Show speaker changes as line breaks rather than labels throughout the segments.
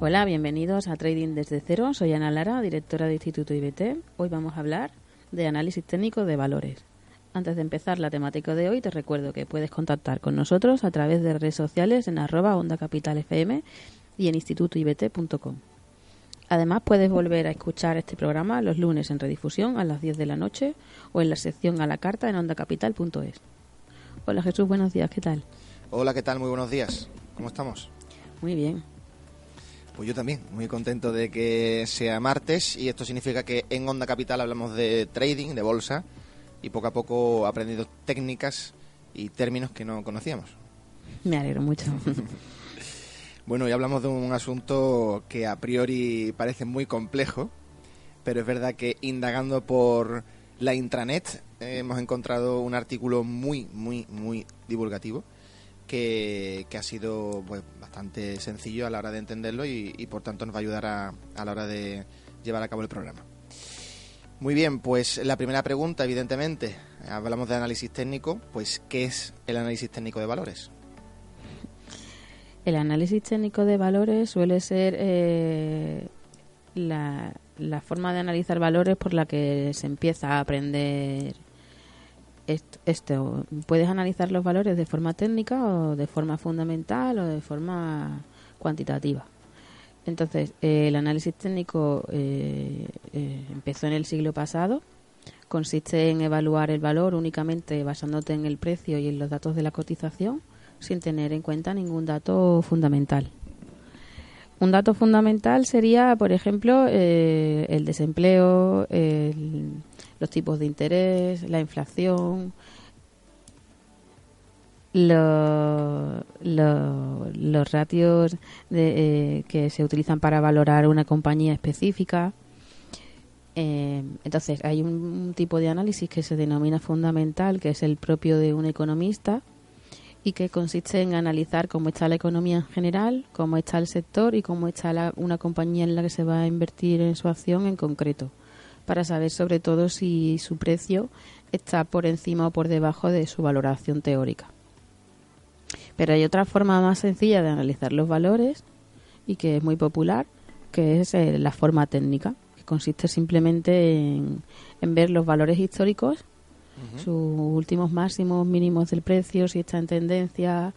Hola, bienvenidos a Trading desde cero. Soy Ana Lara, directora de Instituto IBT. Hoy vamos a hablar de análisis técnico de valores. Antes de empezar la temática de hoy, te recuerdo que puedes contactar con nosotros a través de redes sociales en @OndaCapitalFM y en institutoibt.com. Además, puedes volver a escuchar este programa los lunes en redifusión a las 10 de la noche o en la sección a la carta en ondacapital.es. Hola Jesús, buenos días, ¿qué tal?
Hola, ¿qué tal? Muy buenos días. ¿Cómo estamos?
Muy bien.
Pues yo también, muy contento de que sea martes y esto significa que en Onda Capital hablamos de trading, de bolsa y poco a poco aprendiendo técnicas y términos que no conocíamos.
Me alegro mucho.
Bueno, hoy hablamos de un asunto que a priori parece muy complejo, pero es verdad que indagando por la intranet hemos encontrado un artículo muy divulgativo que ha sido pues bastante sencillo a la hora de entenderlo y por tanto nos va a ayudar a la hora de llevar a cabo el programa. Muy bien, pues la primera pregunta, evidentemente, hablamos de análisis técnico, pues ¿qué es el análisis técnico de valores?
El análisis técnico de valores suele ser la forma de analizar valores por la que se empieza a aprender esto. Puedes analizar los valores de forma técnica o de forma fundamental o de forma cuantitativa. Entonces, el análisis técnico empezó en el siglo pasado. Consiste en evaluar el valor únicamente basándote en el precio y en los datos de la cotización, sin tener en cuenta ningún dato fundamental. Un dato fundamental sería, por ejemplo, el desempleo, los tipos de interés, la inflación, los ratios que se utilizan para valorar una compañía específica. Entonces, hay un tipo de análisis que se denomina fundamental, que es el propio de un economista, y que consiste en analizar cómo está la economía en general, cómo está el sector y cómo está una compañía en la que se va a invertir en su acción en concreto, para saber sobre todo si su precio está por encima o por debajo de su valoración teórica. Pero hay otra forma más sencilla de analizar los valores y que es muy popular, que es la forma técnica, que consiste simplemente en ver los valores históricos, sus últimos máximos, mínimos del precio, si está en tendencia,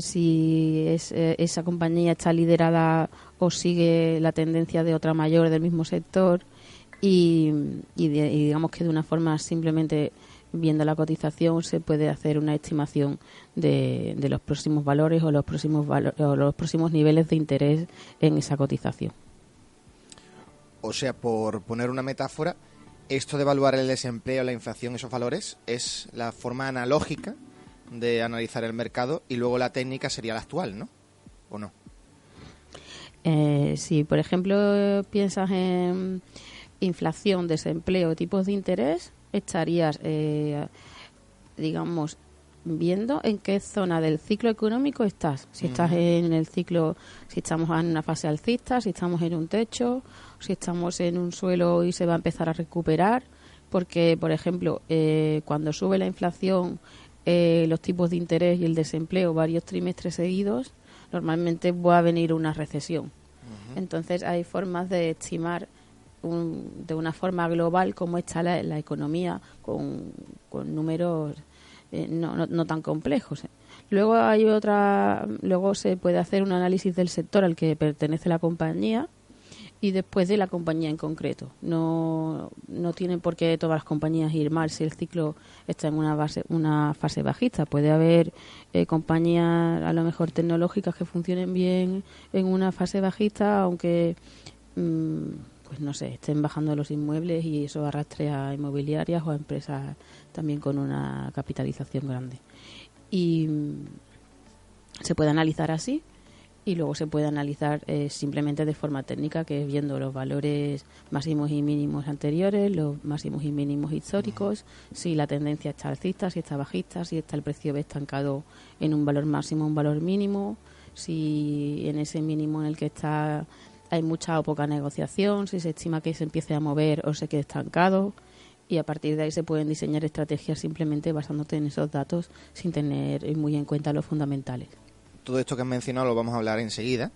si esa compañía está liderada o sigue la tendencia de otra mayor del mismo sector y digamos que de una forma simplemente viendo la cotización se puede hacer una estimación de los próximos valores o los próximos niveles de interés en esa cotización.
O sea, por poner una metáfora, esto de evaluar el desempleo, la inflación, esos valores, es la forma analógica de analizar el mercado y luego la técnica sería la actual, ¿no? ¿O no?
Si, por ejemplo, piensas en inflación, desempleo, tipos de interés, estarías, digamos, viendo en qué zona del ciclo económico estás. Si estás en el ciclo, si estamos en una fase alcista, si estamos en un techo, si estamos en un suelo y se va a empezar a recuperar. Porque, por ejemplo, cuando sube la inflación, los tipos de interés y el desempleo varios trimestres seguidos, normalmente va a venir una recesión. Entonces hay formas de estimar de una forma global cómo está la economía con números no tan complejos. Luego se puede hacer un análisis del sector al que pertenece la compañía y después de la compañía en concreto. No tienen por qué todas las compañías ir mal si el ciclo está en una fase bajista. Puede haber compañías a lo mejor tecnológicas que funcionen bien en una fase bajista, aunque pues no sé, estén bajando los inmuebles y eso arrastre a inmobiliarias o a empresas también con una capitalización grande. Y se puede analizar así y luego se puede analizar simplemente de forma técnica, que es viendo los valores máximos y mínimos anteriores, los máximos y mínimos históricos, si la tendencia está alcista, si está bajista, si está el precio estancado en un valor máximo, un valor mínimo, si en ese mínimo en el que está hay mucha o poca negociación, si se estima que se empiece a mover o se quede estancado, y a partir de ahí se pueden diseñar estrategias simplemente basándote en esos datos sin tener muy en cuenta los fundamentales.
Todo esto que has mencionado lo vamos a hablar enseguida,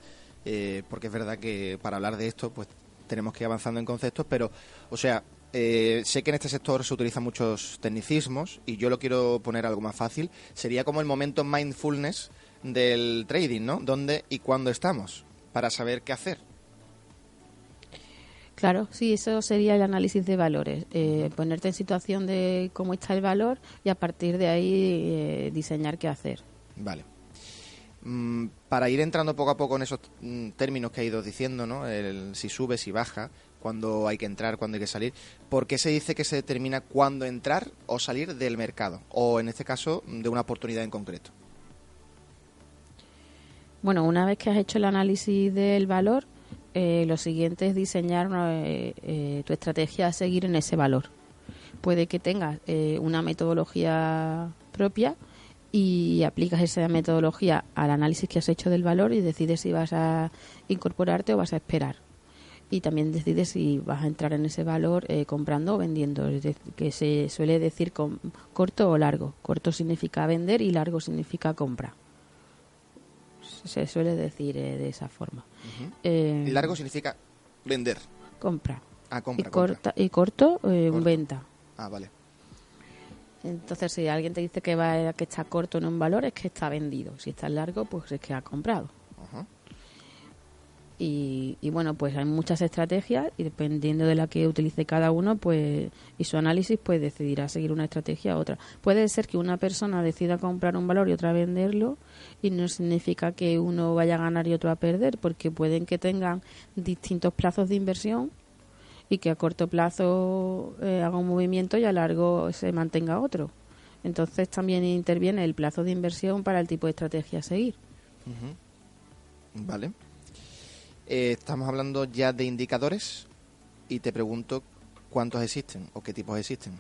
porque es verdad que para hablar de esto pues tenemos que ir avanzando en conceptos, pero, o sea, sé que en este sector se utilizan muchos tecnicismos y yo lo quiero poner algo más fácil. Sería como el momento mindfulness del trading, ¿no? ¿Dónde y cuándo estamos? Para saber qué hacer.
Claro, sí, eso sería el análisis de valores. Ponerte en situación de cómo está el valor y a partir de ahí diseñar qué hacer.
Vale. Para ir entrando poco a poco en esos términos que ha ido diciendo, ¿no? El si sube, si baja, cuándo hay que entrar, cuándo hay que salir. ¿Por qué se dice que se determina cuándo entrar o salir del mercado? O en este caso, de una oportunidad en concreto.
Bueno, una vez que has hecho el análisis del valor, lo siguiente es diseñar tu estrategia a seguir en ese valor. Puede que tengas una metodología propia y aplicas esa metodología al análisis que has hecho del valor y decides si vas a incorporarte o vas a esperar. Y también decides si vas a entrar en ese valor comprando o vendiendo, es decir, que se suele decir corto o largo. Corto significa vender y largo significa compra. Se suele decir de esa forma.
Uh-huh. Largo significa vender.
Compra.
Compra.
Y corto, venta.
Ah, vale.
Entonces, si alguien te dice que está corto en un valor, es que está vendido. Si está largo, pues es que ha comprado.
Uh-huh.
Y bueno, pues hay muchas estrategias y dependiendo de la que utilice cada uno, pues y su análisis, pues decidirá seguir una estrategia u otra. Puede ser que una persona decida comprar un valor y otra venderlo y no significa que uno vaya a ganar y otro a perder, porque pueden que tengan distintos plazos de inversión y que a corto plazo haga un movimiento y a largo se mantenga otro. Entonces también interviene el plazo de inversión para el tipo de estrategia a seguir.
Uh-huh. Vale. Estamos hablando ya de indicadores y te pregunto cuántos existen o qué tipos existen.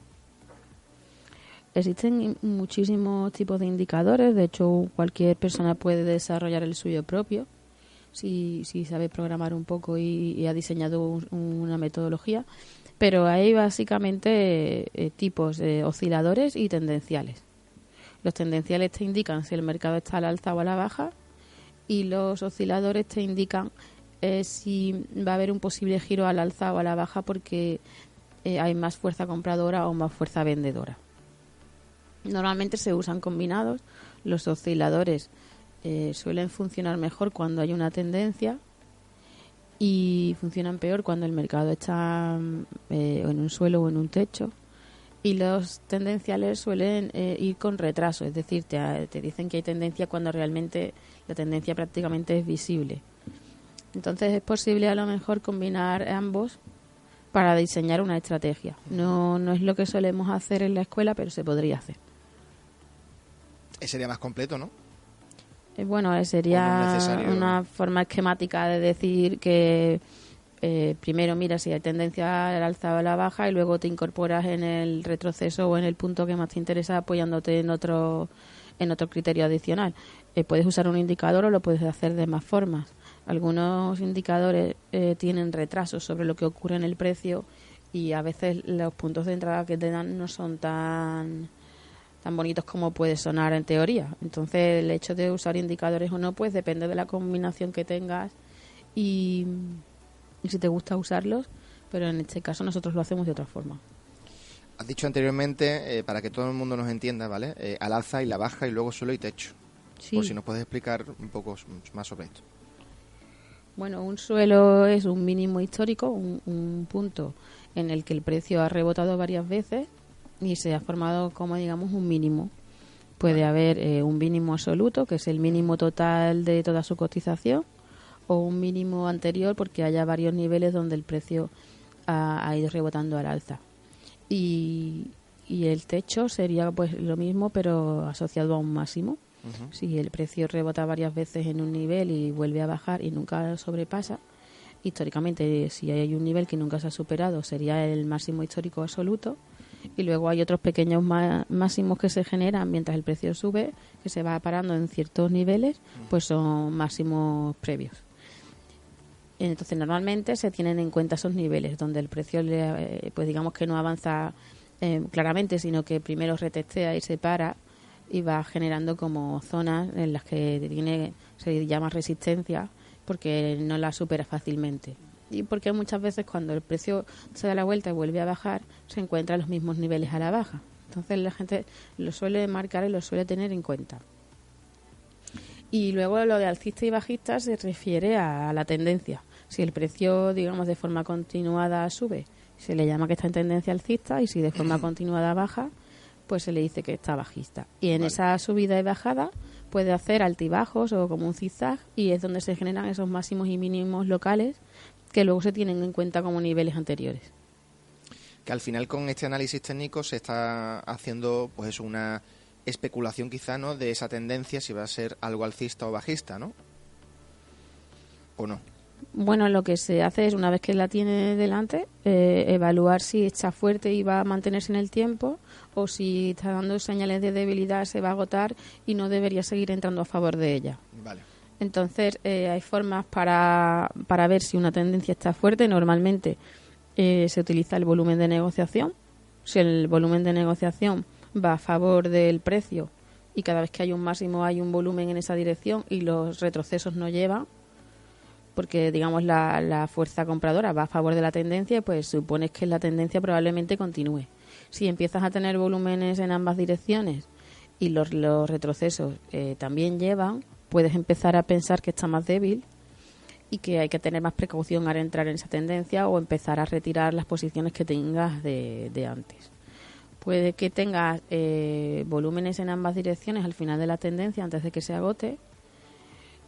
Existen muchísimos tipos de indicadores. De hecho, cualquier persona puede desarrollar el suyo propio si sabe programar un poco y ha diseñado una metodología. Pero hay básicamente tipos de osciladores y tendenciales. Los tendenciales te indican si el mercado está al alza o a la baja y los osciladores te indican si va a haber un posible giro al alza o a la baja porque hay más fuerza compradora o más fuerza vendedora. Normalmente se usan combinados. Los osciladores suelen funcionar mejor cuando hay una tendencia y funcionan peor cuando el mercado está en un suelo o en un techo. Y los tendenciales suelen ir con retraso, es decir, te dicen que hay tendencia cuando realmente la tendencia prácticamente es visible. Entonces es posible a lo mejor combinar ambos para diseñar una estrategia. No es lo que solemos hacer en la escuela, pero se podría hacer.
Sería más completo, ¿no?
Bueno, sería una forma esquemática de decir que primero mira si hay tendencia al alza o a la baja y luego te incorporas en el retroceso o en el punto que más te interesa apoyándote en otro criterio adicional. Puedes usar un indicador o lo puedes hacer de más formas. Algunos indicadores tienen retrasos sobre lo que ocurre en el precio y a veces los puntos de entrada que te dan no son tan bonitos como puede sonar en teoría. Entonces el hecho de usar indicadores o no pues depende de la combinación que tengas y si te gusta usarlos, pero en este caso nosotros lo hacemos de otra forma.
Has dicho anteriormente, para que todo el mundo nos entienda, ¿vale? Al alza y la baja y luego suelo y techo.
Sí.
Por si nos puedes explicar un poco más sobre esto.
Bueno, un suelo es un mínimo histórico, un punto en el que el precio ha rebotado varias veces y se ha formado como, digamos, un mínimo. Puede haber un mínimo absoluto, que es el mínimo total de toda su cotización, o un mínimo anterior porque haya varios niveles donde el precio ha ido rebotando al alza. Y el techo sería pues lo mismo, pero asociado a un máximo. Uh-huh. Si el precio rebota varias veces en un nivel y vuelve a bajar y nunca sobrepasa, históricamente si hay un nivel que nunca se ha superado sería el máximo histórico absoluto, y luego hay otros pequeños máximos que se generan mientras el precio sube, que se va parando en ciertos niveles, pues son máximos previos. Entonces normalmente se tienen en cuenta esos niveles donde el precio pues digamos que no avanza claramente, sino que primero retestea y se para y va generando como zonas en las que se llama resistencia, porque no la supera fácilmente. Y porque muchas veces cuando el precio se da la vuelta y vuelve a bajar, se encuentra a los mismos niveles a la baja. Entonces la gente lo suele marcar y lo suele tener en cuenta. Y luego lo de alcista y bajista se refiere a la tendencia. Si el precio, digamos, de forma continuada sube, se le llama que está en tendencia alcista, y si de forma continuada baja, pues se le dice que está bajista. Y en esa subida y bajada puede hacer altibajos o como un zigzag, y es donde se generan esos máximos y mínimos locales que luego se tienen en cuenta como niveles anteriores.
Que al final con este análisis técnico se está haciendo pues eso, una especulación quizá, ¿no?, de esa tendencia, si va a ser algo alcista o bajista, ¿no? ¿O no?
Bueno, lo que se hace es, una vez que la tiene delante, evaluar si está fuerte y va a mantenerse en el tiempo, o si está dando señales de debilidad, se va a agotar y no debería seguir entrando a favor de ella.
Vale.
Entonces, hay formas para ver si una tendencia está fuerte. Normalmente se utiliza el volumen de negociación. Si el volumen de negociación va a favor del precio y cada vez que hay un máximo hay un volumen en esa dirección y los retrocesos no llevan, porque digamos la fuerza compradora va a favor de la tendencia, pues supones que la tendencia probablemente continúe. Si empiezas a tener volúmenes en ambas direcciones y los retrocesos también llevan, puedes empezar a pensar que está más débil y que hay que tener más precaución al entrar en esa tendencia o empezar a retirar las posiciones que tengas de antes. Puede que tengas volúmenes en ambas direcciones al final de la tendencia antes de que se agote,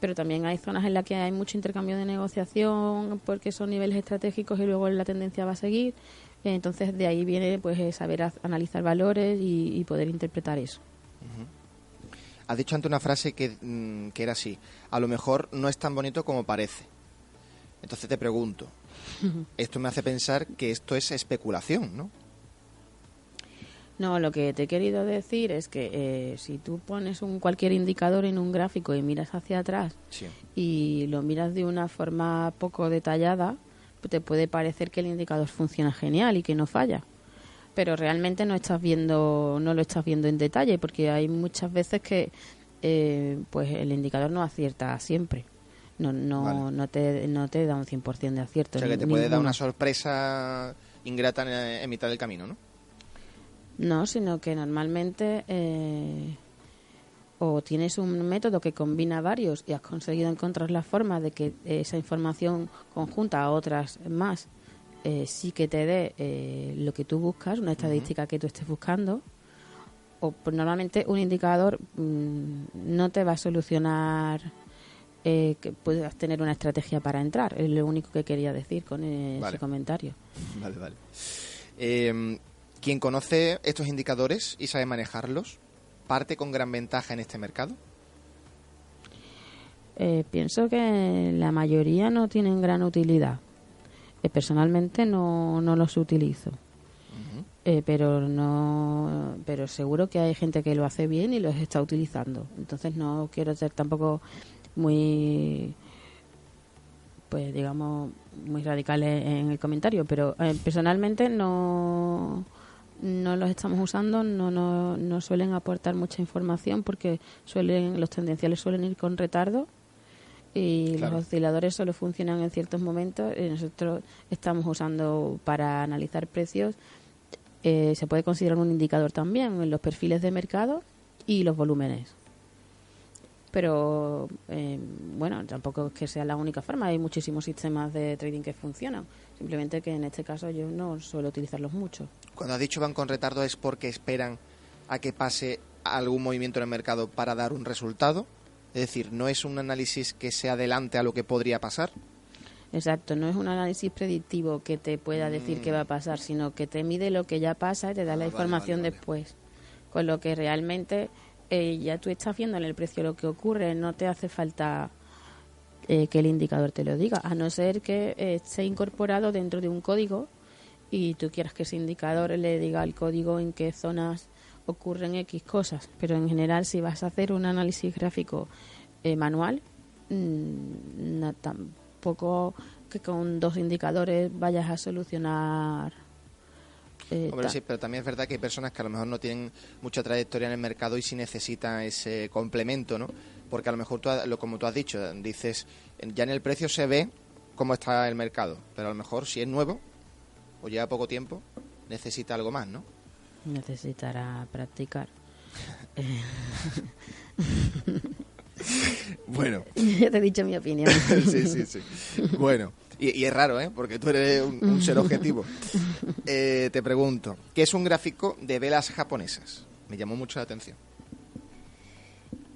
pero también hay zonas en las que hay mucho intercambio de negociación porque son niveles estratégicos y luego la tendencia va a seguir. Entonces de ahí viene pues saber analizar valores y poder interpretar eso.
Uh-huh. Has dicho antes una frase que era así: a lo mejor no es tan bonito como parece. Entonces te pregunto, esto me hace pensar que esto es especulación, ¿no?
No, lo que te he querido decir es que si tú pones cualquier indicador en un gráfico y miras hacia atrás, sí, y lo miras de una forma poco detallada, pues te puede parecer que el indicador funciona genial y que no falla. Pero realmente no lo estás viendo en detalle, porque hay muchas veces que pues el indicador no acierta siempre. No te da un 100% de acierto.
O sea, que te puede dar una sorpresa ingrata en mitad del camino, ¿no?
No, sino que normalmente o tienes un método que combina varios y has conseguido encontrar la forma de que esa información conjunta a otras más sí que te dé lo que tú buscas, una estadística que tú estés buscando. O pues, normalmente un indicador no te va a solucionar que puedas tener una estrategia para entrar. Es lo único que quería decir con ese comentario.
Vale. Quien conoce estos indicadores y sabe manejarlos, ¿parte con gran ventaja en este mercado?
Pienso que la mayoría no tienen gran utilidad. Personalmente no los utilizo. Uh-huh. Pero seguro que hay gente que lo hace bien y los está utilizando. Entonces no quiero ser tampoco muy, pues digamos, muy radical en el comentario, pero personalmente no los estamos usando, no suelen aportar mucha información porque los tendenciales suelen ir con retardo y claro, los osciladores solo funcionan en ciertos momentos. Nosotros estamos usando para analizar precios, se puede considerar un indicador también en los perfiles de mercado y los volúmenes. Pero bueno, tampoco es que sea la única forma, hay muchísimos sistemas de trading que funcionan, simplemente que en este caso yo no suelo utilizarlos mucho.
Cuando has dicho van con retardo, ¿es porque esperan a que pase algún movimiento en el mercado para dar un resultado? Es decir, ¿no es un análisis que se adelante a lo que podría pasar?
Exacto, no es un análisis predictivo que te pueda decir qué va a pasar, sino que te mide lo que ya pasa y te da la información después. Con lo que realmente ya tú estás viendo en el precio lo que ocurre, no te hace falta que el indicador te lo diga, a no ser que esté incorporado dentro de un código y tú quieras que ese indicador le diga al código en qué zonas ocurren X cosas. Pero en general, si vas a hacer un análisis gráfico manual, tampoco que con 2 indicadores vayas a solucionar
Hombre, sí, pero también es verdad que hay personas que a lo mejor no tienen mucha trayectoria en el mercado y sí necesitan ese complemento, ¿no? Porque a lo mejor, como tú has dicho, dices, ya en el precio se ve cómo está el mercado, pero a lo mejor si es nuevo o lleva poco tiempo, necesita algo más, ¿no?
Necesitará practicar.
Bueno.
Ya te he dicho mi opinión.
Sí. Bueno, y es raro, ¿eh? Porque tú eres un ser objetivo. Te pregunto, ¿qué es un gráfico de velas japonesas? Me llamó mucho la atención.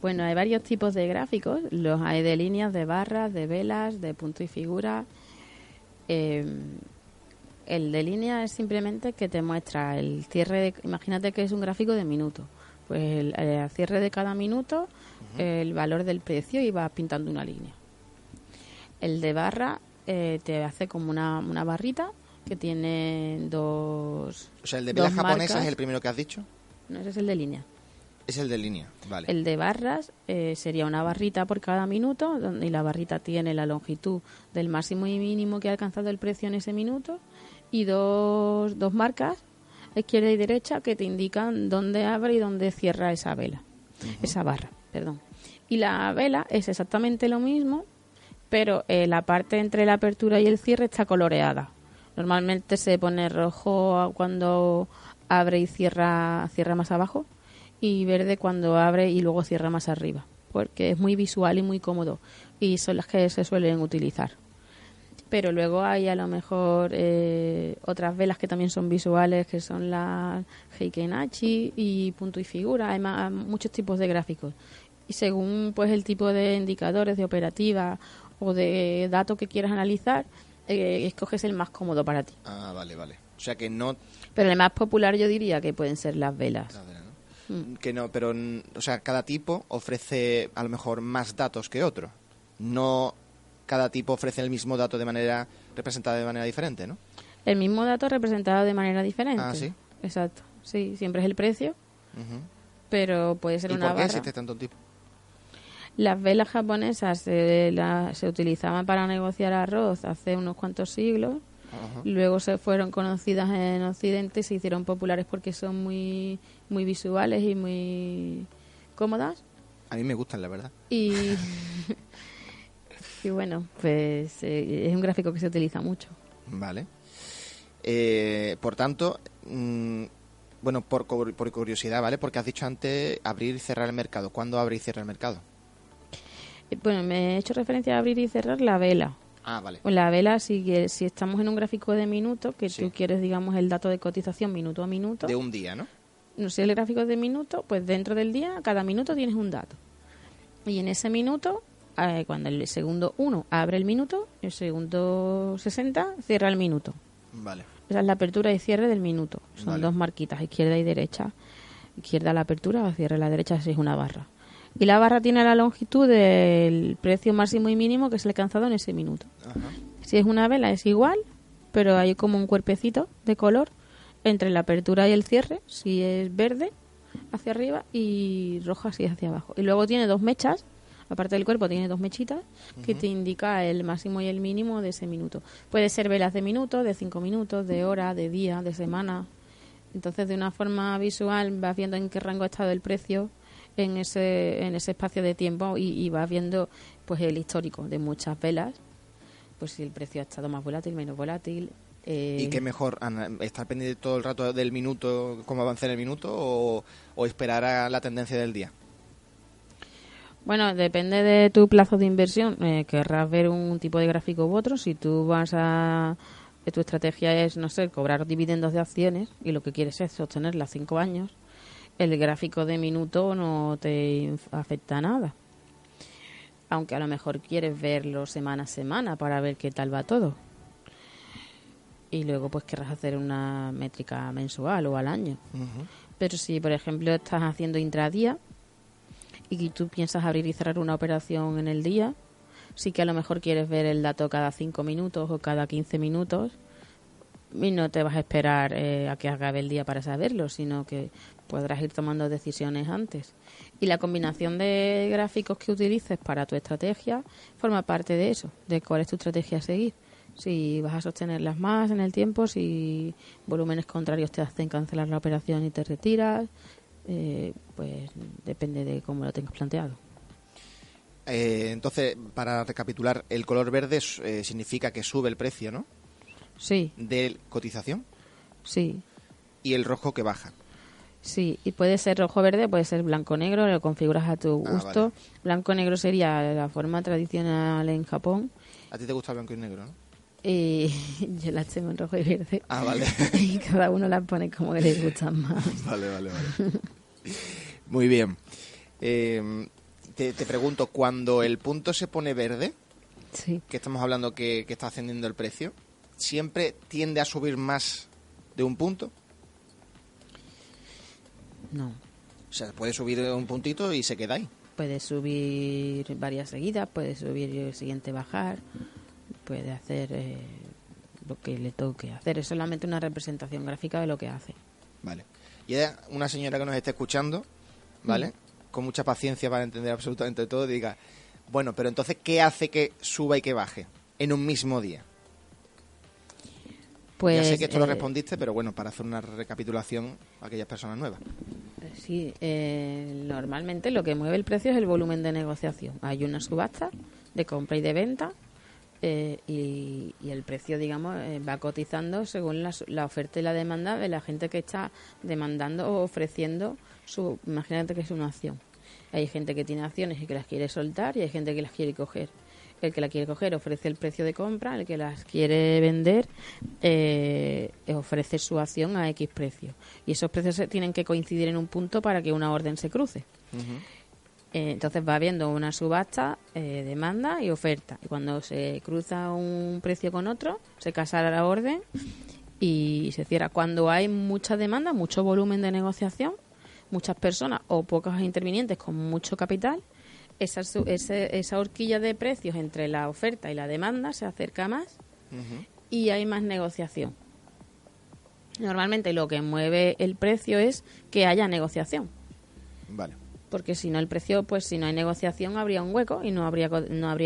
Bueno, hay varios tipos de gráficos. Los hay de líneas, de barras, de velas, de punto y figura. El de línea es simplemente que te muestra el cierre imagínate que es un gráfico de minutos. Pues el cierre de cada minuto, el valor del precio y vas pintando una línea. El de barra te hace como una barrita que tiene dos. O
sea, el de velas japonesas es el primero que has dicho.
No, ese es el de línea.
Es el de línea, vale.
El de barras sería una barrita por cada minuto, y la barrita tiene la longitud del máximo y mínimo que ha alcanzado el precio en ese minuto, y dos marcas, izquierda y derecha, que te indican dónde abre y dónde cierra esa vela, esa barra, perdón. Y la vela es exactamente lo mismo, pero la parte entre la apertura y el cierre está coloreada. Normalmente se pone rojo cuando abre y cierra más abajo, y verde cuando abre y luego cierra más arriba, porque es muy visual y muy cómodo, y son las que se suelen utilizar. Pero luego hay a lo mejor otras velas que también son visuales, que son las Heikenachi y punto y figura. Hay muchos tipos de gráficos, y según pues el tipo de indicadores de operativa o de datos que quieras analizar, escoges el más cómodo para ti.
Ah, vale. O sea que no.
Pero el más popular yo diría que pueden ser las velas.
Que no, pero, o sea, cada tipo ofrece a lo mejor más datos que otro. No cada tipo ofrece el mismo dato representado de manera diferente, ¿no?
El mismo dato representado de manera diferente.
Ah, ¿sí?
Exacto. Sí, siempre es el precio, pero puede ser una barra.
¿Y por qué existe tanto tipo?
Las velas japonesas se utilizaban para negociar arroz hace unos cuantos siglos. Luego se fueron conocidas en Occidente y se hicieron populares porque son muy muy visuales y muy cómodas.
A mí me gustan, la verdad.
Y bueno, pues es un gráfico que se utiliza mucho.
Vale. Por tanto, bueno, por curiosidad, ¿vale? Porque has dicho antes abrir y cerrar el mercado. ¿Cuándo abre y cierra el mercado?
Bueno, me he hecho referencia a abrir y cerrar la vela.
Ah, vale.
La vela, si estamos en un gráfico de minutos, que tú quieres, digamos, el dato de cotización minuto a minuto.
De un día, ¿no?
No sé, el gráfico de minuto, pues dentro del día, cada minuto tienes un dato. Y en ese minuto, cuando el segundo 1 abre el minuto, el segundo 60 cierra el minuto.
Vale.
Esa es la apertura y cierre del minuto. Son dos marquitas, izquierda y derecha. Izquierda la apertura, cierre la derecha, si es una barra. Y la barra tiene la longitud del precio máximo y mínimo que se ha alcanzado en ese minuto. Ajá. Si es una vela es igual, pero hay como un cuerpecito de color entre la apertura y el cierre, si es verde hacia arriba y roja si es hacia abajo. Y luego tiene dos mechas, aparte del cuerpo tiene dos mechitas que te indica el máximo y el mínimo de ese minuto. Puede ser velas de minutos, de 5 minutos, de hora, de día, de semana. Entonces, de una forma visual vas viendo en qué rango ha estado el precio en ese espacio de tiempo y vas viendo pues el histórico de muchas velas, pues si el precio ha estado más volátil, menos volátil.
¿Y qué mejor? ¿Estar pendiente todo el rato del minuto, cómo avanza en el minuto, o esperar a la tendencia del día?
Bueno, depende de tu plazo de inversión. Querrás ver un tipo de gráfico u otro. Si tú tu estrategia es, no sé, cobrar dividendos de acciones y lo que quieres es sostenerlas 5 años, el gráfico de minuto no te afecta a nada. Aunque a lo mejor quieres verlo semana a semana para ver qué tal va todo. Y luego pues querrás hacer una métrica mensual o al año. Pero si, por ejemplo, estás haciendo intradía y tú piensas abrir y cerrar una operación en el día, sí que a lo mejor quieres ver el dato cada 5 minutos o cada 15 minutos y no te vas a esperar a que acabe el día para saberlo, sino que podrás ir tomando decisiones antes. Y la combinación de gráficos que utilices para tu estrategia forma parte de eso, de cuál es tu estrategia a seguir. Si vas a sostenerlas más en el tiempo, si volúmenes contrarios te hacen cancelar la operación y te retiras, pues depende de cómo lo tengas planteado.
Entonces, para recapitular, el color verde significa que sube el precio, ¿no?
Sí.
¿De cotización?
Sí.
¿Y el rojo que baja?
Sí, y puede ser rojo-verde, puede ser blanco-negro, lo configuras a tu gusto.
Vale.
Blanco-negro sería la forma tradicional en Japón.
¿A ti te gusta blanco y negro, no?
Y yo las tengo en rojo y verde.
Vale.
Y cada uno las pone como que les gustan más.
Vale. Muy bien. Te pregunto, cuando el punto se pone verde,
sí,
que estamos hablando que está ascendiendo el precio, ¿siempre tiende a subir más de un punto?
No.
O sea, puede subir un puntito y se queda ahí.
Puede subir varias seguidas, puede subir y el siguiente bajar, puede hacer lo que le toque hacer. Es solamente una representación gráfica de lo que hace.
Vale. Y hay una señora que nos esté escuchando, ¿vale? Con mucha paciencia para entender absolutamente todo, diga, bueno, pero entonces, ¿qué hace que suba y que baje en un mismo día?
Pues,
ya sé que esto lo respondiste, pero bueno, para hacer una recapitulación a aquellas personas nuevas.
Sí, normalmente lo que mueve el precio es el volumen de negociación. Hay una subasta de compra y de venta y el precio, digamos, va cotizando según la oferta y la demanda de la gente que está demandando o ofreciendo imagínate que es una acción. Hay gente que tiene acciones y que las quiere soltar y hay gente que las quiere coger. El que la quiere coger ofrece el precio de compra, el que las quiere vender ofrece su acción a X precio. Y esos precios tienen que coincidir en un punto para que una orden se cruce.
Uh-huh.
Entonces va habiendo una subasta, demanda y oferta. Y cuando se cruza un precio con otro, se casa la orden y se cierra. Cuando hay mucha demanda, mucho volumen de negociación, muchas personas o pocos intervinientes con mucho capital, esa horquilla de precios entre la oferta y la demanda se acerca más y hay más negociación. Normalmente lo que mueve el precio es que haya negociación.
Vale.
Porque si no el precio, pues si no hay negociación habría un hueco y no habría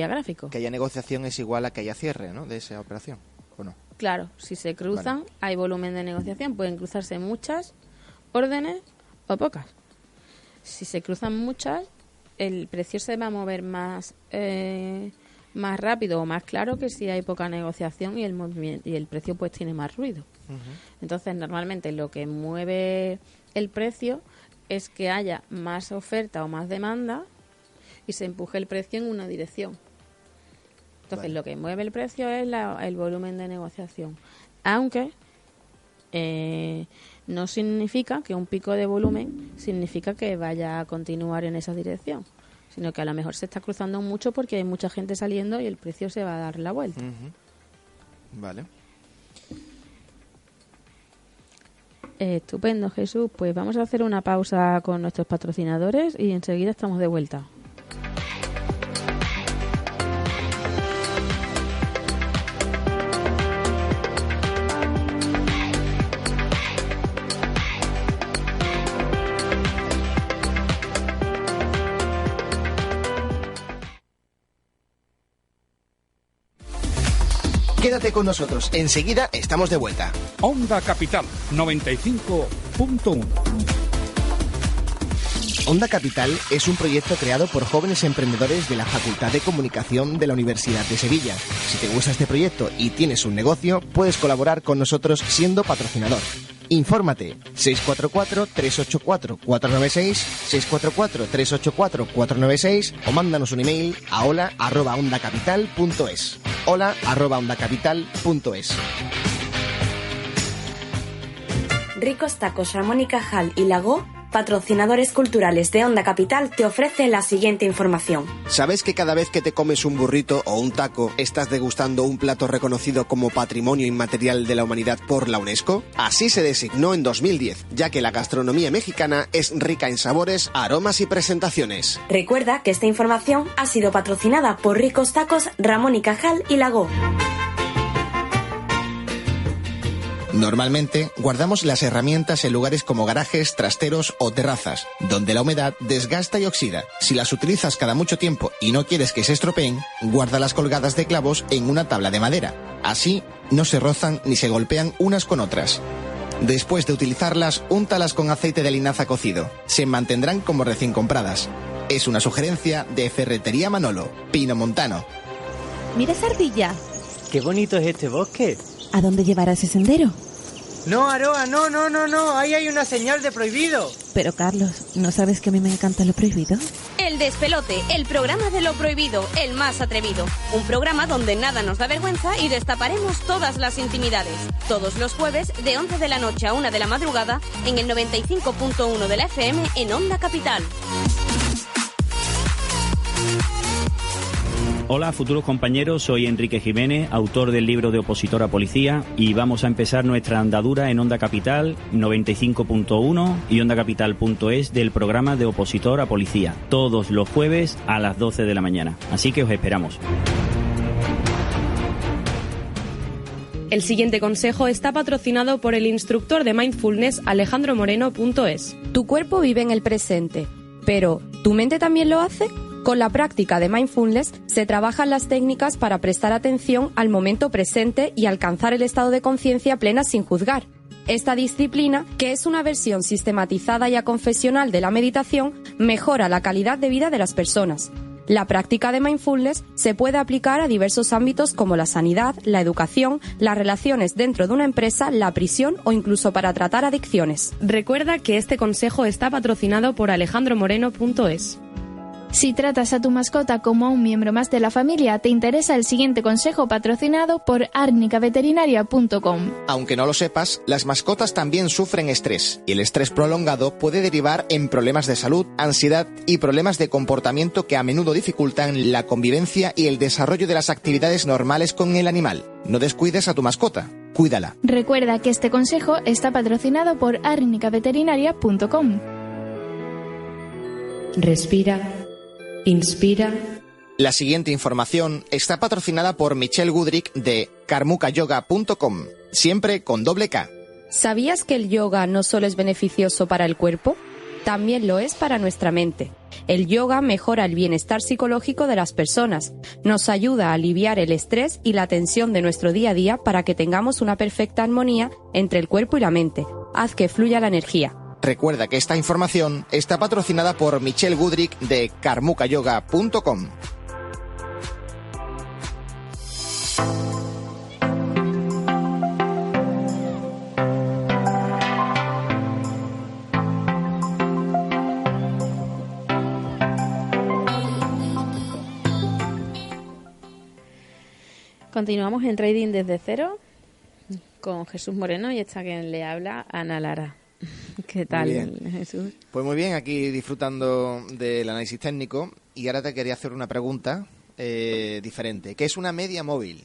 gráfico.
Que haya negociación es igual a que haya cierre, ¿no? De esa operación, ¿o no?
Claro, si se cruzan, hay volumen de negociación. Pueden cruzarse muchas órdenes o pocas. Si se cruzan muchas, el precio se va a mover más rápido o más claro que si hay poca negociación y el movimiento y el precio pues tiene más ruido. Entonces, normalmente lo que mueve el precio es que haya más oferta o más demanda y se empuje el precio en una dirección. Entonces, lo que mueve el precio es el volumen de negociación. Aunque no significa que un pico de volumen significa que vaya a continuar en esa dirección, sino que a lo mejor se está cruzando mucho porque hay mucha gente saliendo y el precio se va a dar la vuelta.
Vale.
Estupendo, Jesús. Pues vamos a hacer una pausa con nuestros patrocinadores y enseguida estamos de vuelta.
Quédate con nosotros, enseguida estamos de vuelta.
Onda Capital 95.1.
Onda Capital es un proyecto creado por jóvenes emprendedores de la Facultad de Comunicación de la Universidad de Sevilla. Si te gusta este proyecto y tienes un negocio, puedes colaborar con nosotros siendo patrocinador. Infórmate 644-384-496, 644-384-496 o mándanos un email a hola@ondacapital.es. hola@ondacapital.es.
Ricos Tacos Ramón y Cajal y Lago, patrocinadores culturales de Onda Capital, te ofrece la siguiente información.
¿Sabes que cada vez que te comes un burrito o un taco estás degustando un plato reconocido como Patrimonio Inmaterial de la Humanidad por la UNESCO? Así se designó en 2010, ya que la gastronomía mexicana es rica en sabores, aromas y presentaciones.
Recuerda que esta información ha sido patrocinada por Ricos Tacos Ramón y Cajal y Lago.
Normalmente guardamos las herramientas en lugares como garajes, trasteros o terrazas, donde la humedad desgasta y oxida. Si las utilizas cada mucho tiempo y no quieres que se estropeen, guárdalas colgadas de clavos en una tabla de madera. Así no se rozan ni se golpean unas con otras. Después de utilizarlas, úntalas con aceite de linaza cocido. Se mantendrán como recién compradas. Es una sugerencia de Ferretería Manolo, Pino Montano.
Mira esa ardilla.
Qué bonito es este bosque.
¿A dónde llevará ese sendero?
No, Aroa, no. Ahí hay una señal de prohibido.
Pero Carlos, ¿no sabes que a mí me encanta lo prohibido?
El Despelote, el programa de lo prohibido, el más atrevido. Un programa donde nada nos da vergüenza y destaparemos todas las intimidades. Todos los jueves, de 11 de la noche a 1 de la madrugada, en el 95.1 de la FM en Onda Capital.
Hola, futuros compañeros, soy Enrique Jiménez, autor del libro de Opositor a Policía, y vamos a empezar nuestra andadura en Onda Capital 95.1 y ondacapital.es del programa de Opositor a Policía, todos los jueves a las 12 de la mañana. Así que os esperamos.
El siguiente consejo está patrocinado por el instructor de mindfulness alejandromoreno.es.
Tu cuerpo vive en el presente, pero ¿tu mente también lo hace? Con la práctica de mindfulness se trabajan las técnicas para prestar atención al momento presente y alcanzar el estado de conciencia plena sin juzgar. Esta disciplina, que es una versión sistematizada y aconfesional de la meditación, mejora la calidad de vida de las personas. La práctica de mindfulness se puede aplicar a diversos ámbitos como la sanidad, la educación, las relaciones dentro de una empresa, la prisión o incluso para tratar adicciones.
Recuerda que este consejo está patrocinado por alejandromoreno.es.
Si tratas a tu mascota como a un miembro más de la familia, te interesa el siguiente consejo patrocinado por arnicaveterinaria.com.
Aunque no lo sepas, las mascotas también sufren estrés, y el estrés prolongado puede derivar en problemas de salud, ansiedad y problemas de comportamiento que a menudo dificultan la convivencia y el desarrollo de las actividades normales con el animal. No descuides a tu mascota, cuídala.
Recuerda que este consejo está patrocinado por arnicaveterinaria.com.
Respira. Inspira.
La siguiente información está patrocinada por Michelle Goodrick de karmukayoga.com, siempre con doble K.
¿Sabías que el yoga no solo es beneficioso para el cuerpo? También lo es para nuestra mente. El yoga mejora el bienestar psicológico de las personas, nos ayuda a aliviar el estrés y la tensión de nuestro día a día para que tengamos una perfecta armonía entre el cuerpo y la mente. Haz que fluya la energía.
Recuerda que esta información está patrocinada por Michelle Goodrick de karmukayoga.com.
Continuamos en Trading desde cero con Jesús Moreno y esta que le habla, Ana Lara. ¿Qué tal, Jesús?
Pues muy bien, aquí disfrutando del análisis técnico, y ahora te quería hacer una pregunta diferente. ¿Qué es una media móvil?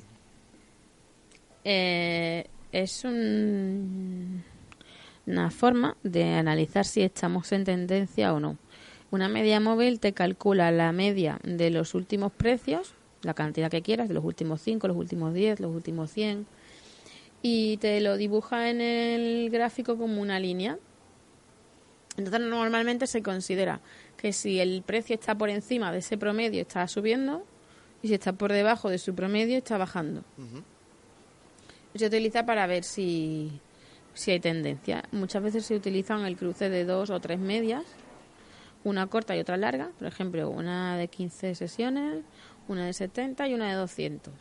Es una forma de analizar si estamos en tendencia o no. Una media móvil te calcula la media de los últimos precios, la cantidad que quieras, de los últimos 5, los últimos 10, los últimos 100... y te lo dibuja en el gráfico como una línea. Entonces normalmente se considera que si el precio está por encima de ese promedio está subiendo, y si está por debajo de su promedio está bajando. Se utiliza para ver si hay tendencia. Muchas veces se utilizan el cruce de 2 o 3 medias, una corta y otra larga, por ejemplo una de 15 sesiones, una de 70 y una de 200.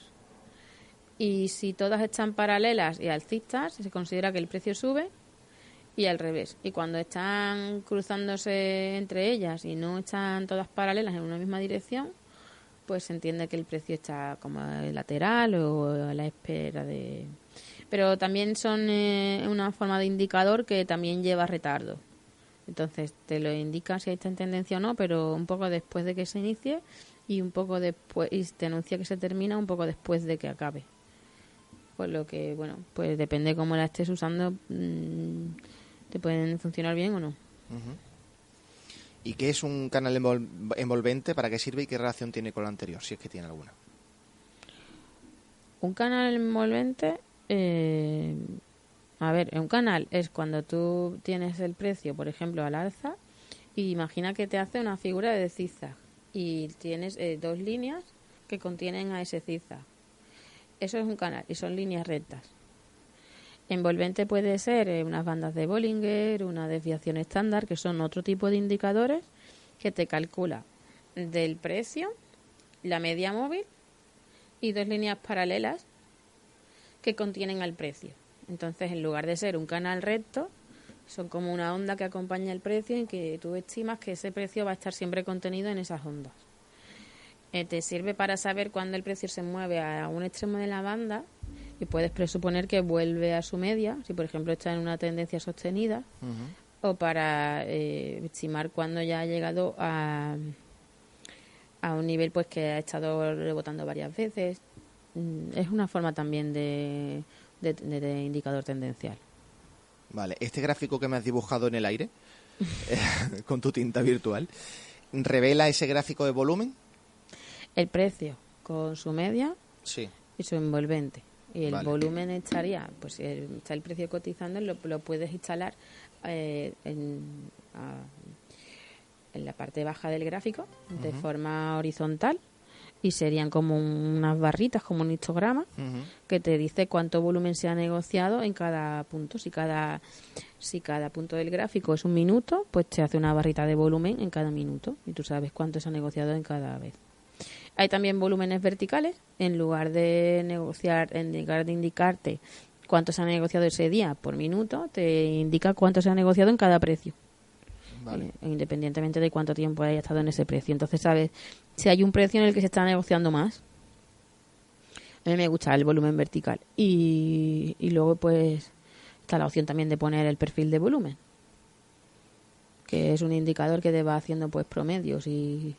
Y si todas están paralelas y alcistas, se considera que el precio sube, y al revés. Y cuando están cruzándose entre ellas y no están todas paralelas en una misma dirección, pues se entiende que el precio está como lateral o a la espera de... Pero también son una forma de indicador que también lleva retardo. Entonces te lo indica si está en tendencia o no, pero un poco después de que se inicie y un poco después, y te anuncia que se termina un poco después de que acabe. Pues lo que, bueno, pues depende cómo la estés usando, te pueden funcionar bien o no.
¿Y qué es un canal envolvente? ¿Para qué sirve y qué relación tiene con lo anterior, si es que tiene alguna?
Un canal envolvente A ver, un canal es cuando tú tienes el precio, por ejemplo, al alza, y imagina que te hace una figura de zigzag y tienes 2 líneas que contienen a ese zigzag. Eso es un canal y son líneas rectas. Envolvente puede ser unas bandas de Bollinger, una desviación estándar, que son otro tipo de indicadores que te calcula del precio, la media móvil y 2 líneas paralelas que contienen al precio. Entonces, en lugar de ser un canal recto, son como una onda que acompaña el precio en que tú estimas que ese precio va a estar siempre contenido en esas ondas. Te sirve para saber cuándo el precio se mueve a un extremo de la banda y puedes presuponer que vuelve a su media, si por ejemplo está en una tendencia sostenida, o para estimar cuándo ya ha llegado a un nivel pues que ha estado rebotando varias veces. Es una forma también de indicador tendencial.
Vale, este gráfico que me has dibujado en el aire, con tu tinta virtual, ¿revela ese gráfico de volumen?
El precio con su media
sí.
Y su envolvente. Y el volumen estaría, pues está el precio cotizando, lo puedes instalar en la parte baja del gráfico, de forma horizontal, y serían como unas barritas, como un histograma, que te dice cuánto volumen se ha negociado en cada punto. Si cada punto del gráfico es un minuto, pues te hace una barrita de volumen en cada minuto, y tú sabes cuánto se ha negociado en cada vez. Hay también volúmenes verticales. En lugar de indicarte cuánto se ha negociado ese día por minuto, te indica cuánto se ha negociado en cada precio. Vale. Independientemente de cuánto tiempo haya estado en ese precio. Entonces, sabes si hay un precio en el que se está negociando más. A mí me gusta el volumen vertical. Y luego, pues, está la opción también de poner el perfil de volumen, que es un indicador que te va haciendo pues promedios y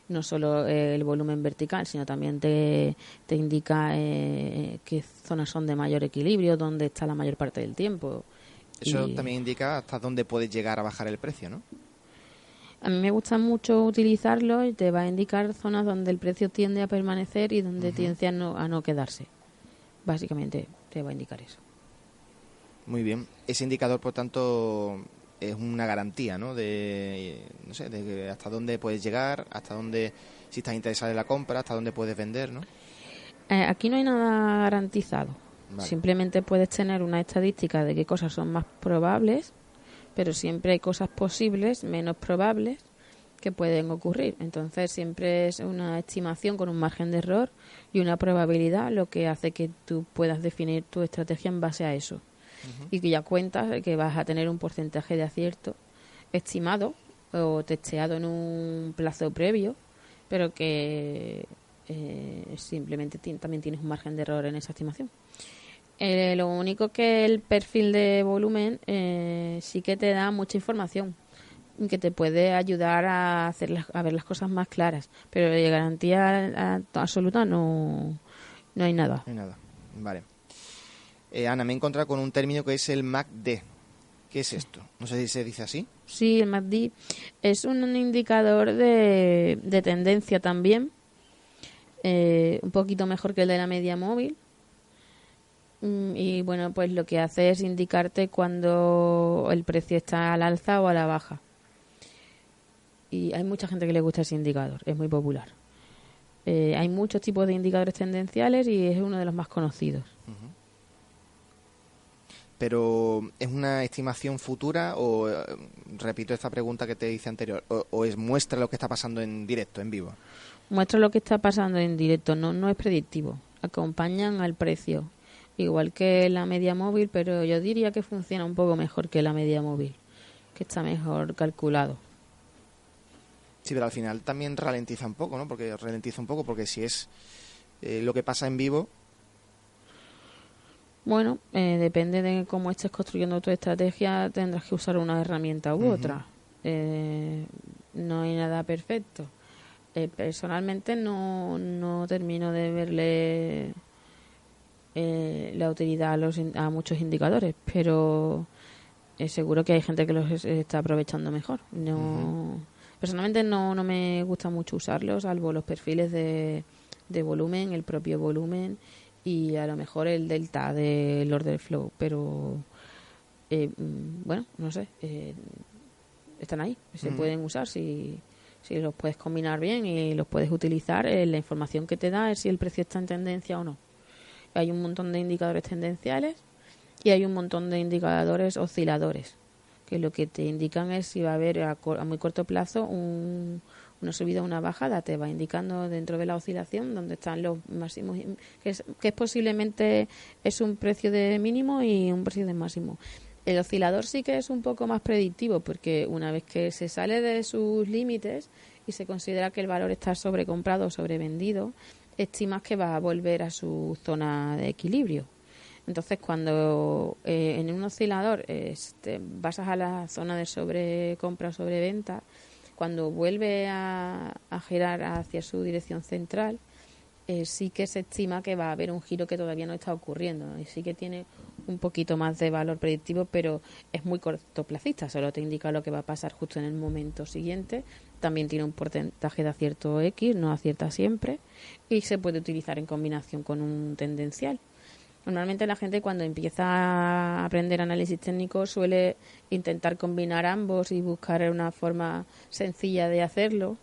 no solo el volumen vertical, sino también te indica qué zonas son de mayor equilibrio, dónde está la mayor parte del tiempo.
Eso también indica hasta dónde puedes llegar a bajar el precio, ¿no?
A mí me gusta mucho utilizarlo y te va a indicar zonas donde el precio tiende a permanecer y donde tiende a no quedarse. Básicamente te va a indicar eso.
Muy bien. Ese indicador, por tanto, es una garantía, ¿no? De hasta dónde puedes llegar, hasta dónde, si estás interesado en la compra, hasta dónde puedes vender, ¿no?
Aquí no hay nada garantizado.
Vale.
Simplemente puedes tener una estadística de qué cosas son más probables, pero siempre hay cosas posibles, menos probables, que pueden ocurrir. Entonces siempre es una estimación con un margen de error y una probabilidad, lo que hace que tú puedas definir tu estrategia en base a eso. Y que ya cuentas que vas a tener un porcentaje de acierto estimado o testeado en un plazo previo, pero que simplemente también tienes un margen de error en esa estimación. Lo único que el perfil de volumen sí que te da mucha información, que te puede ayudar a ver las cosas más claras, pero de garantía absoluta no hay nada.
No hay nada, vale. Ana, me he encontrado con un término que es el MACD. ¿Qué es esto? No sé si se dice así.
Sí, el MACD es un indicador de tendencia también, un poquito mejor que el de la media móvil. Y bueno, pues lo que hace es indicarte cuando el precio está al alza o a la baja. Y hay mucha gente que le gusta ese indicador, es muy popular. Hay muchos tipos de indicadores tendenciales y es uno de los más conocidos.
Pero ¿es una estimación futura o, repito esta pregunta que te hice anterior, o es muestra lo que está pasando en directo, en vivo?
Muestra lo que está pasando en directo, no es predictivo. Acompañan al precio, igual que la media móvil, pero yo diría que funciona un poco mejor que la media móvil, que está mejor calculado.
Sí, pero al final también ralentiza un poco, ¿no? Porque si es lo que pasa en vivo...
Bueno, depende de cómo estés construyendo tu estrategia, tendrás que usar una herramienta u otra. No hay nada perfecto. Personalmente no termino de verle la utilidad a muchos indicadores, pero seguro que hay gente que los está aprovechando mejor. Personalmente no me gusta mucho usarlos, salvo los perfiles de volumen, el propio volumen y a lo mejor el delta del order flow, pero bueno, no sé, están ahí, se pueden usar si los puedes combinar bien y los puedes utilizar. La información que te da es si el precio está en tendencia o no. Hay un montón de indicadores tendenciales y hay un montón de indicadores osciladores, que lo que te indican es si va a haber a muy corto plazo una subida o una bajada. Te va indicando dentro de la oscilación donde están los máximos, que es posiblemente es un precio de mínimo y un precio de máximo. El oscilador sí que es un poco más predictivo, porque una vez que se sale de sus límites y se considera que el valor está sobrecomprado o sobrevendido, estimas que va a volver a su zona de equilibrio. Entonces, cuando en un oscilador basas a la zona de sobrecompra o sobreventa, cuando vuelve a girar hacia su dirección central, sí que se estima que va a haber un giro que todavía no está ocurriendo, ¿no? Y sí que tiene un poquito más de valor predictivo, pero es muy cortoplacista, solo te indica lo que va a pasar justo en el momento siguiente. También tiene un porcentaje de acierto X, no acierta siempre, y se puede utilizar en combinación con un tendencial. Normalmente la gente, cuando empieza a aprender análisis técnico, suele intentar combinar ambos y buscar una forma sencilla de hacerlo,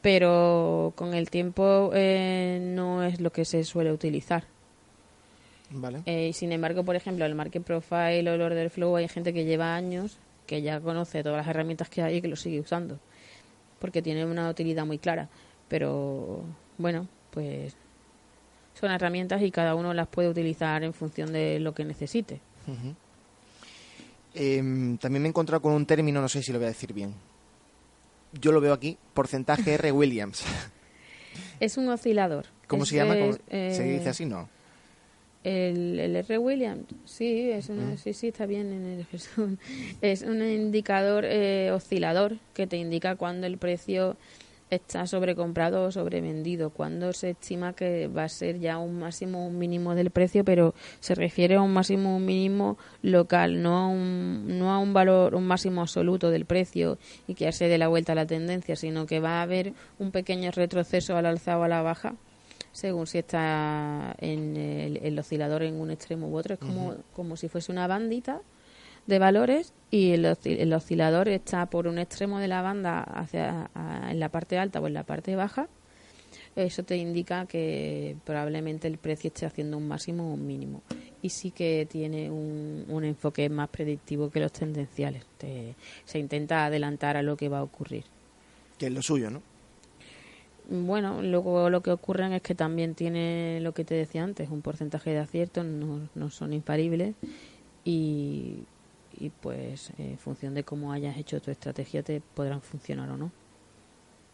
pero con el tiempo no es lo que se suele utilizar.
Vale.
Y sin embargo, por ejemplo, el Market Profile o el Order Flow, hay gente que lleva años, que ya conoce todas las herramientas que hay y que lo sigue usando, porque tiene una utilidad muy clara. Pero bueno, pues son herramientas y cada uno las puede utilizar en función de lo que necesite.
Uh-huh. También me he encontrado con un término, no sé si lo voy a decir bien. Yo lo veo aquí, porcentaje R. Williams.
Es un oscilador.
¿Cómo se llama? ¿Se dice así? No.
El R. Williams, sí, sí, está bien en el Jesús. Es un indicador oscilador que te indica cuando el precio está sobrecomprado o sobrevendido, cuando se estima que va a ser ya un máximo o un mínimo del precio, pero se refiere a un máximo o un mínimo local, no a un valor, un máximo absoluto del precio y que ya se dé la vuelta a la tendencia, sino que va a haber un pequeño retroceso al alza o a la baja, según si está en el oscilador en un extremo u otro. Es como si fuese una bandita de valores y el oscilador está por un extremo de la banda en la parte alta o en la parte baja. Eso te indica que probablemente el precio esté haciendo un máximo o un mínimo, y sí que tiene un enfoque más predictivo que los tendenciales. Se intenta adelantar a lo que va a ocurrir,
que es lo suyo, ¿no?
Bueno, luego lo que ocurre es que también tiene lo que te decía antes, un porcentaje de aciertos, no son infalibles, y pues en función de cómo hayas hecho tu estrategia te podrán funcionar o no.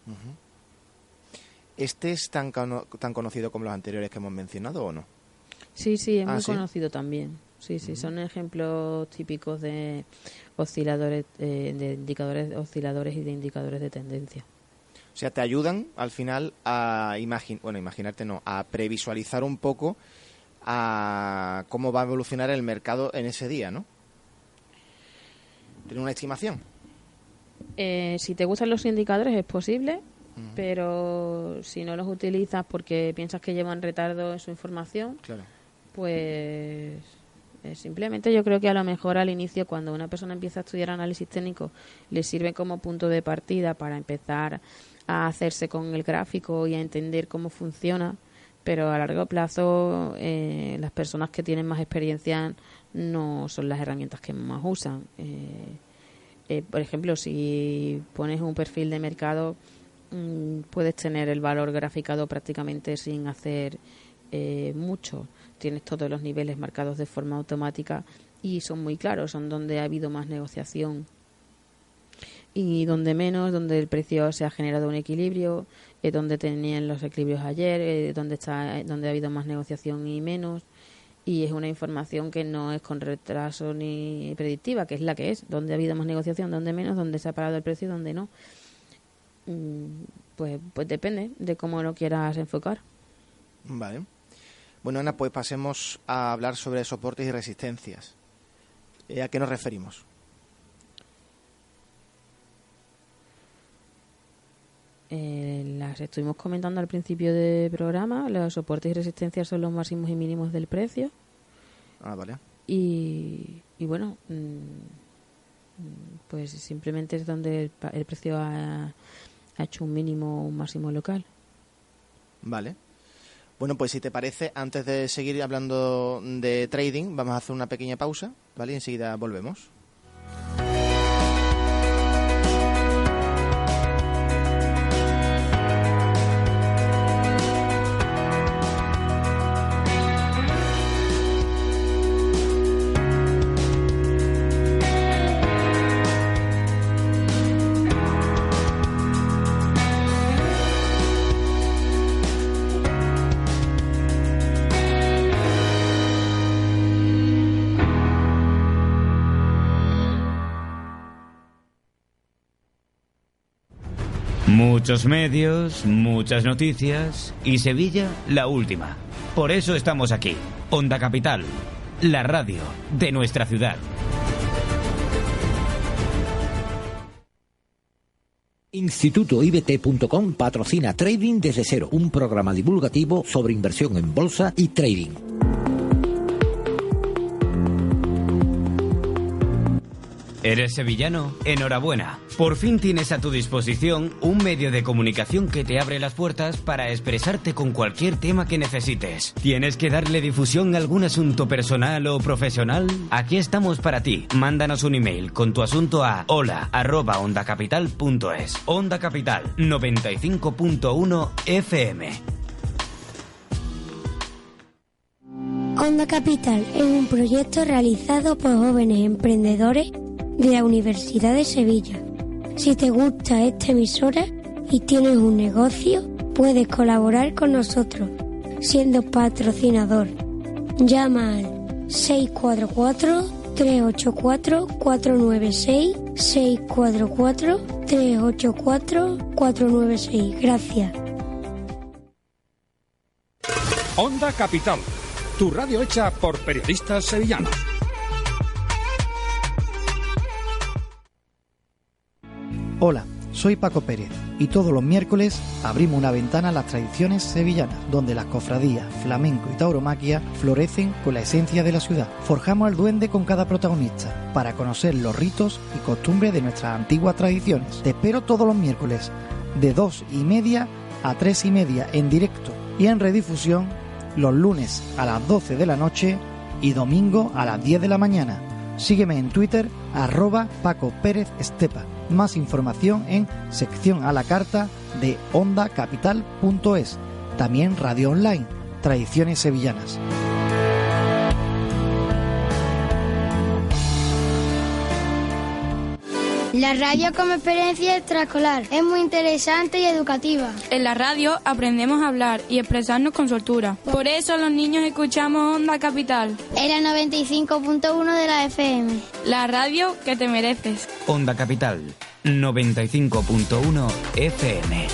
Uh-huh. ¿Este es tan conocido como los anteriores que hemos mencionado o no?
Sí, es muy
¿sí?
conocido también. Sí, son ejemplos típicos de osciladores, de indicadores osciladores y de indicadores de tendencia.
O sea, te ayudan al final a a previsualizar un poco a cómo va a evolucionar el mercado en ese día, ¿no? ¿Tiene una estimación?
Si te gustan los indicadores es posible, pero si no los utilizas porque piensas que llevan retardo en su información,
claro,
pues simplemente yo creo que a lo mejor al inicio, cuando una persona empieza a estudiar análisis técnico, le sirve como punto de partida para empezar a hacerse con el gráfico y a entender cómo funciona, pero a largo plazo las personas que tienen más experiencia no son las herramientas que más usan. Por ejemplo, si pones un perfil de mercado, puedes tener el valor graficado prácticamente sin hacer mucho. Tienes todos los niveles marcados de forma automática y son muy claros, son donde ha habido más negociación y donde menos, donde el precio se ha generado un equilibrio, donde tenían los equilibrios ayer, donde ha habido más negociación y menos. Y es una información que no es con retraso ni predictiva, que es la que es, donde ha habido más negociación, donde menos, donde se ha parado el precio y donde no. Pues depende de cómo lo quieras enfocar.
Vale. Bueno, Ana, pues pasemos a hablar sobre soportes y resistencias. ¿A qué nos referimos?
Las estuvimos comentando al principio del programa. Los soportes y resistencias son los máximos y mínimos del precio.
Ah, vale.
Y bueno, pues simplemente es donde el precio ha hecho un mínimo o un máximo local.
Vale. Bueno, pues si te parece, antes de seguir hablando de trading, vamos a hacer una pequeña pausa, ¿vale? Y enseguida volvemos.
Muchos medios, muchas noticias y Sevilla la última. Por eso estamos aquí. Onda Capital, la radio de nuestra ciudad.
InstitutoIBT.com patrocina Trading desde cero, un programa divulgativo sobre inversión en bolsa y trading.
¿Eres sevillano? Enhorabuena. Por fin tienes a tu disposición un medio de comunicación que te abre las puertas para expresarte con cualquier tema que necesites. ¿Tienes que darle difusión a algún asunto personal o profesional? Aquí estamos para ti. Mándanos un email con tu asunto a hola@ondacapital.es. Onda Capital 95.1 FM.
Onda Capital es un proyecto realizado por jóvenes emprendedores de la Universidad de Sevilla. Si te gusta esta emisora y tienes un negocio, puedes colaborar con nosotros siendo patrocinador. Llama al 644-384-496, 644-384-496. Gracias.
Onda Capital, tu radio hecha por periodistas sevillanos.
Hola, soy Paco Pérez y todos los miércoles abrimos una ventana a las tradiciones sevillanas, donde las cofradías, flamenco y tauromaquia florecen con la esencia de la ciudad. Forjamos el duende con cada protagonista para conocer los ritos y costumbres de nuestras antiguas tradiciones. Te espero todos los miércoles de 2:30 a 3:30 en directo y en redifusión los lunes a las 12 de la noche y domingo a las 10 de la mañana. Sígueme en Twitter @Paco Pérez Estepa. Más información en sección a la carta de ondacapital.es. También radio online, Tradiciones Sevillanas.
La radio como experiencia extraescolar es muy interesante y educativa.
En la radio aprendemos a hablar y expresarnos con soltura. Por eso los niños escuchamos Onda Capital.
Era 95.1 de la FM.
La radio que te mereces.
Onda Capital 95.1 FM.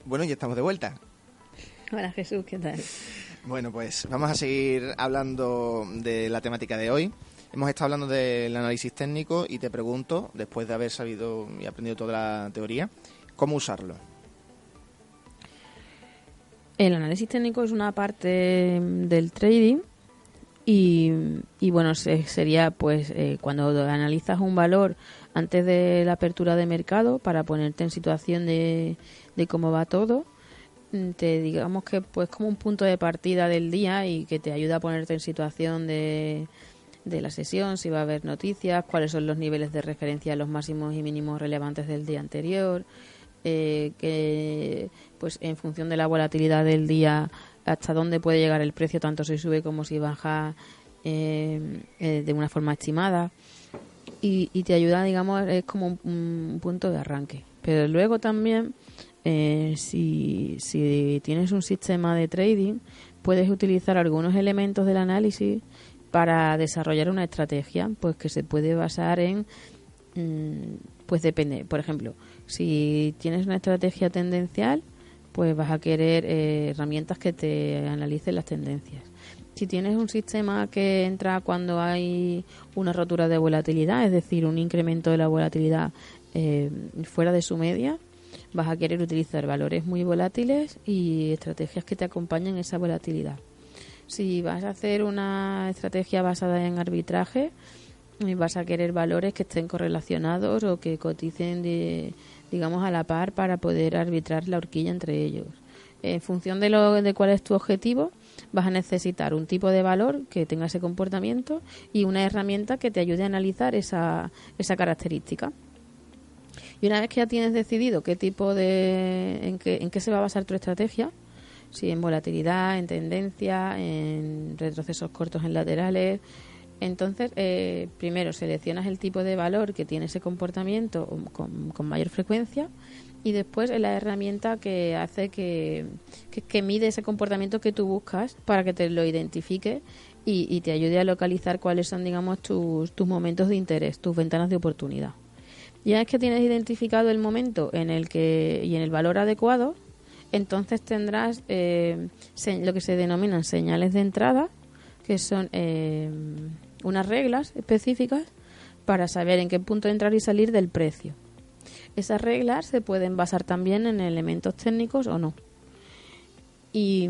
Bueno, ya estamos de vuelta.
Hola Jesús, ¿qué tal?
Bueno, pues vamos a seguir hablando de la temática de hoy. Hemos estado hablando del análisis técnico y te pregunto, después de haber sabido y aprendido toda la teoría, ¿cómo usarlo?
El análisis técnico es una parte del trading y bueno, sería pues cuando analizas un valor antes de la apertura de mercado para ponerte en situación de cómo va todo, digamos que pues como un punto de partida del día y que te ayuda a ponerte en situación de la sesión, si va a haber noticias, cuáles son los niveles de referencia, los máximos y mínimos relevantes del día anterior, que pues en función de la volatilidad del día hasta dónde puede llegar el precio, tanto si sube como si baja de una forma estimada, y te ayuda, digamos, es como un punto de arranque. Pero luego también, si tienes un sistema de trading, puedes utilizar algunos elementos del análisis para desarrollar una estrategia, pues que se puede basar en, pues depende. Por ejemplo, si tienes una estrategia tendencial, pues vas a querer herramientas que te analicen las tendencias. Si tienes un sistema que entra cuando hay una rotura de volatilidad, es decir, un incremento de la volatilidad fuera de su media, vas a querer utilizar valores muy volátiles y estrategias que te acompañen esa volatilidad. Si vas a hacer una estrategia basada en arbitraje, vas a querer valores que estén correlacionados o que coticen, digamos, a la par para poder arbitrar la horquilla entre ellos. En función de cuál es tu objetivo, vas a necesitar un tipo de valor que tenga ese comportamiento y una herramienta que te ayude a analizar esa característica. Y una vez que ya tienes decidido qué tipo en qué se va a basar tu estrategia, si en volatilidad, en tendencia, en retrocesos cortos en laterales, entonces primero seleccionas el tipo de valor que tiene ese comportamiento con mayor frecuencia y después la herramienta que hace que mide ese comportamiento que tú buscas para que te lo identifique y te ayude a localizar cuáles son, digamos, tus momentos de interés, tus ventanas de oportunidad. Ya es que tienes identificado el momento y en el valor adecuado, entonces tendrás lo que se denominan señales de entrada, que son unas reglas específicas para saber en qué punto entrar y salir del precio. Esas reglas se pueden basar también en elementos técnicos o no. Y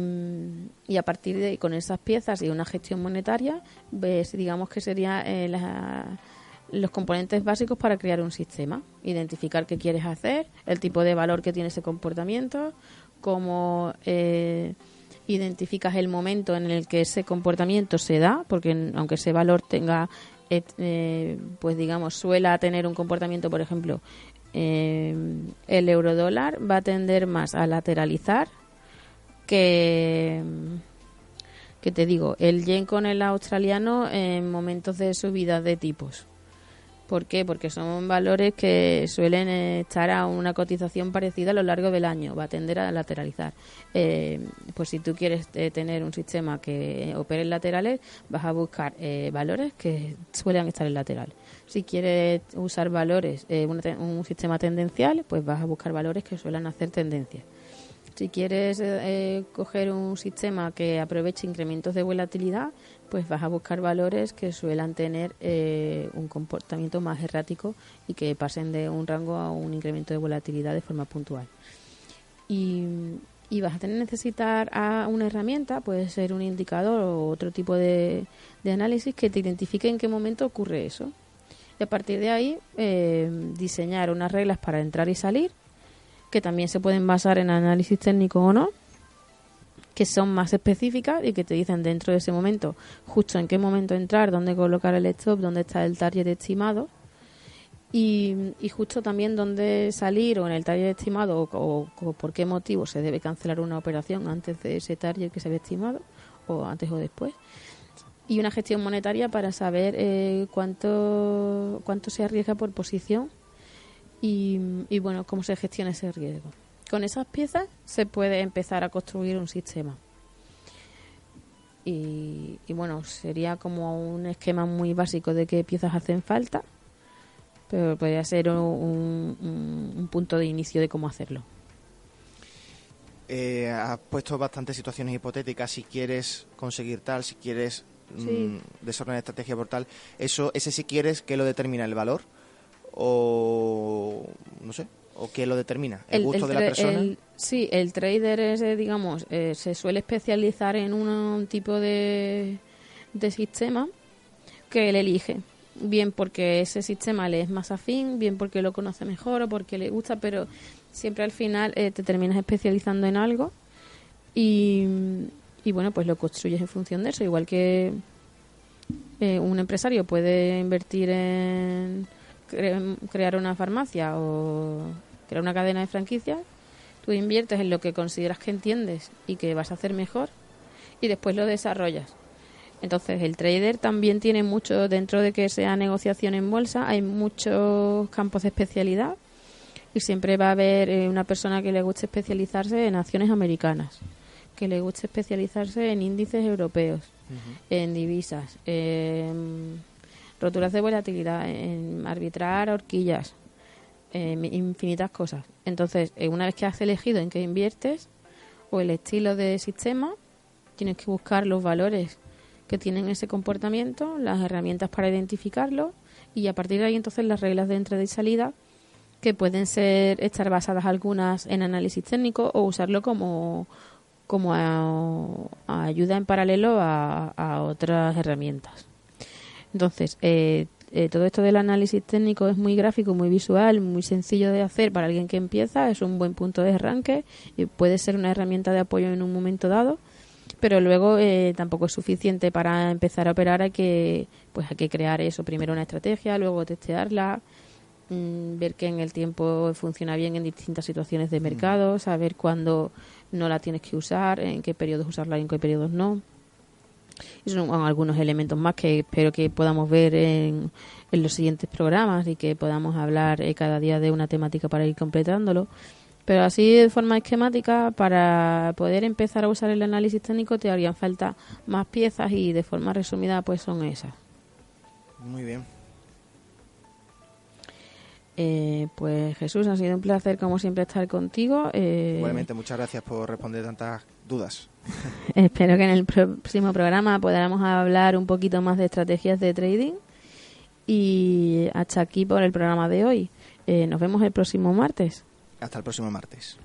a partir de con esas piezas y una gestión monetaria, digamos que serían los componentes básicos para crear un sistema. Identificar qué quieres hacer, el tipo de valor que tiene ese comportamiento, cómo identificas el momento en el que ese comportamiento se da, porque aunque ese valor tenga, pues digamos, suela tener un comportamiento, por ejemplo, el eurodólar va a tender más a lateralizar que te digo, el yen con el australiano en momentos de subida de tipos. ¿Por qué? Porque son valores que suelen estar a una cotización parecida a lo largo del año. Va a tender a lateralizar. Pues si tú quieres tener un sistema que opere en laterales, vas a buscar valores que suelen estar en lateral. Si quieres usar valores, un sistema tendencial, pues vas a buscar valores que suelen hacer tendencias. Si quieres coger un sistema que aproveche incrementos de volatilidad, pues vas a buscar valores que suelan tener un comportamiento más errático y que pasen de un rango a un incremento de volatilidad de forma puntual. Y vas a necesitar a una herramienta, puede ser un indicador o otro tipo de análisis que te identifique en qué momento ocurre eso. Y a partir de ahí, diseñar unas reglas para entrar y salir, que también se pueden basar en análisis técnico o no, que son más específicas y que te dicen dentro de ese momento justo en qué momento entrar, dónde colocar el stop, dónde está el target estimado y justo también dónde salir o en el target estimado o por qué motivo se debe cancelar una operación antes de ese target que se había estimado o antes o después. Y una gestión monetaria para saber cuánto se arriesga por posición y bueno, cómo se gestiona ese riesgo. Con esas piezas se puede empezar a construir un sistema. Y bueno, sería como un esquema muy básico de qué piezas hacen falta, pero podría ser un punto de inicio de cómo hacerlo.
Has puesto bastantes situaciones hipotéticas. Si quieres conseguir tal, si quieres desarrollar estrategia por tal, ese si quieres, ¿qué lo determina? ¿El valor? O no sé, o qué lo determina, el gusto de la persona.
El trader es, digamos, se suele especializar en un tipo de sistema que él elige, bien porque ese sistema le es más afín, bien porque lo conoce mejor o porque le gusta, pero siempre al final te terminas especializando en algo y bueno, pues lo construyes en función de eso, igual que un empresario puede invertir en crear una farmacia o crear una cadena de franquicias. Tú inviertes en lo que consideras que entiendes y que vas a hacer mejor y después lo desarrollas. Entonces el trader también tiene mucho, dentro de que sea negociación en bolsa, hay muchos campos de especialidad Y siempre va a haber una persona que le guste especializarse en acciones americanas, que le guste especializarse en índices europeos, en divisas, en roturas de volatilidad, en arbitrar horquillas, infinitas cosas. Entonces, una vez que has elegido en qué inviertes o el estilo de sistema, tienes que buscar los valores que tienen ese comportamiento, las herramientas para identificarlo y a partir de ahí entonces las reglas de entrada y salida, que pueden estar basadas algunas en análisis técnico o usarlo como ayuda en paralelo a otras herramientas. Entonces, todo esto del análisis técnico es muy gráfico, muy visual, muy sencillo de hacer para alguien que empieza, es un buen punto de arranque y puede ser una herramienta de apoyo en un momento dado, pero luego tampoco es suficiente para empezar a operar. Hay que crear eso, primero una estrategia, luego testearla, ver que en el tiempo funciona bien en distintas situaciones de mercado, saber cuándo no la tienes que usar, en qué periodos usarla y en qué periodos no. Y son algunos elementos más que espero que podamos ver en los siguientes programas y que podamos hablar cada día de una temática para ir completándolo. Pero así de forma esquemática, para poder empezar a usar el análisis técnico te harían falta más piezas y de forma resumida pues son esas.
Muy bien.
Pues Jesús, ha sido un placer como siempre estar contigo.
Igualmente, muchas gracias por responder tantas dudas.
Espero que en el próximo programa podamos hablar un poquito más de estrategias de trading. Y hasta aquí por el programa de hoy. Nos vemos el próximo martes.
Hasta el próximo martes.